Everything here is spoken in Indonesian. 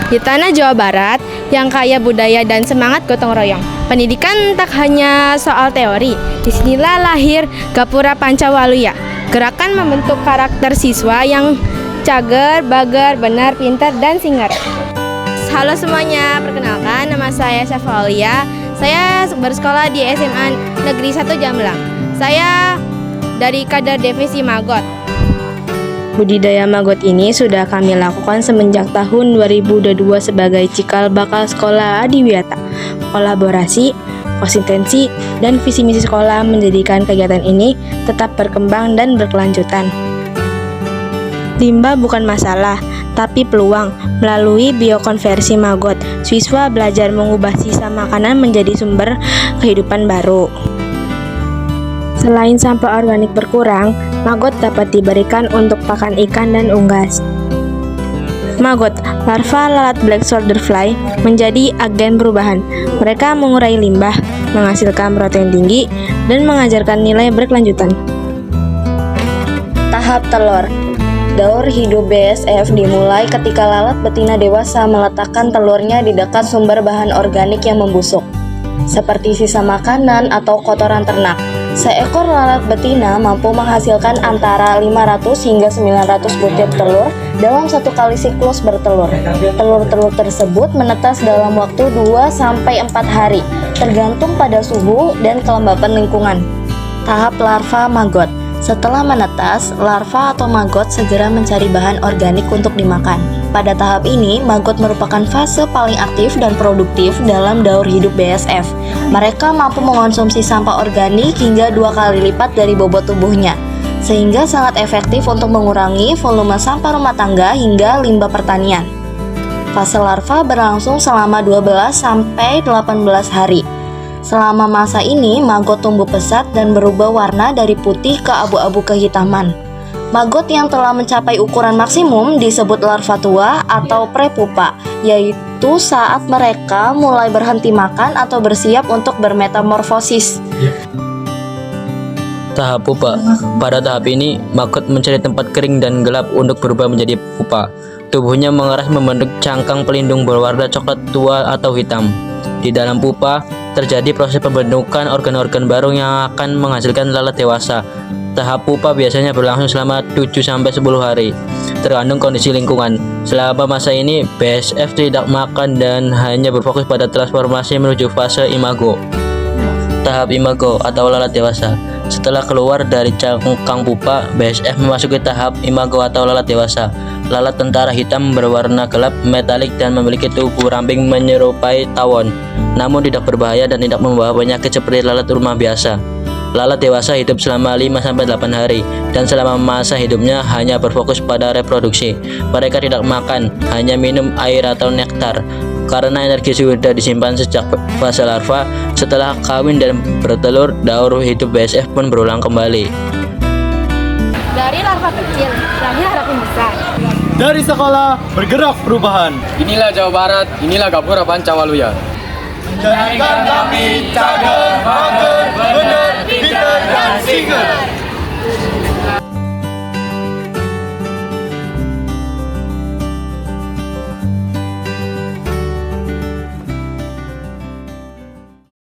Di tanah Jawa Barat yang kaya budaya dan semangat gotong royong, pendidikan tak hanya soal teori. Disinilah lahir Gapura Pancawaluya, gerakan membentuk karakter siswa yang cager, bager, benar, pintar, dan singer. Halo semuanya, perkenalkan nama saya Syafa Aulia. Saya bersekolah di SMA Negeri 1 Jamlang. Saya dari kader divisi Magot. Budidaya maggot ini sudah kami lakukan semenjak tahun 2022 sebagai cikal bakal sekolah Adiwiyata. Kolaborasi, konsistensi, dan visi misi sekolah menjadikan kegiatan ini tetap berkembang dan berkelanjutan. Limbah bukan masalah, tapi peluang. Melalui biokonversi maggot, siswa belajar mengubah sisa makanan menjadi sumber kehidupan baru. Selain sampah organik berkurang, maggot dapat diberikan untuk pakan ikan dan unggas. Maggot, larva lalat black soldier fly, menjadi agen perubahan. Mereka mengurai limbah, menghasilkan protein tinggi, dan mengajarkan nilai berkelanjutan. Tahap telur. Daur hidup BSF dimulai ketika lalat betina dewasa meletakkan telurnya di dekat sumber bahan organik yang membusuk, seperti sisa makanan atau kotoran ternak. Seekor lalat betina mampu menghasilkan antara 500 hingga 900 butir telur dalam satu kali siklus bertelur. Telur-telur tersebut menetas dalam waktu 2-4 hari, tergantung pada suhu dan kelembapan lingkungan. Tahap larva maggot. Setelah menetas, larva atau maggot segera mencari bahan organik untuk dimakan. Pada tahap ini, maggot merupakan fase paling aktif dan produktif dalam daur hidup BSF. Mereka mampu mengonsumsi sampah organik hingga 2 kali lipat dari bobot tubuhnya, sehingga sangat efektif untuk mengurangi volume sampah rumah tangga hingga limbah pertanian. Fase larva berlangsung selama 12-18 hari. Selama masa ini, maggot tumbuh pesat dan berubah warna dari putih ke abu-abu kehitaman. Maggot yang telah mencapai ukuran maksimum disebut larva tua atau prepupa, yaitu saat mereka mulai berhenti makan atau bersiap untuk bermetamorfosis. Tahap pupa. Pada tahap ini, maggot mencari tempat kering dan gelap untuk berubah menjadi pupa. Tubuhnya mengeras membentuk cangkang pelindung berwarna coklat tua atau hitam. Di dalam pupa, terjadi proses pembentukan organ-organ baru yang akan menghasilkan lalat dewasa. Tahap pupa biasanya berlangsung selama 7-10 hari, tergantung kondisi lingkungan. Selama masa ini, BSF tidak makan dan hanya berfokus pada transformasi menuju fase imago. Tahap imago atau lalat dewasa. Setelah keluar dari cangkang pupa, BSF memasuki tahap imago atau lalat dewasa. Lalat tentara hitam berwarna gelap, metalik, dan memiliki tubuh ramping menyerupai tawon, namun tidak berbahaya dan tidak membawa penyakit seperti lalat rumah biasa. Lalat dewasa hidup selama 5-8 hari, dan selama masa hidupnya hanya berfokus pada reproduksi. Mereka tidak makan, hanya minum air atau nektar. Karena energi sudah disimpan sejak fase larva, setelah kawin dan bertelur, daur hidup BSF pun berulang kembali. Dari larva kecil, lahir harapan besar. Dari sekolah bergerak perubahan. Inilah Jawa Barat, inilah Gapura Pancawaluya. Jadikan kami cagar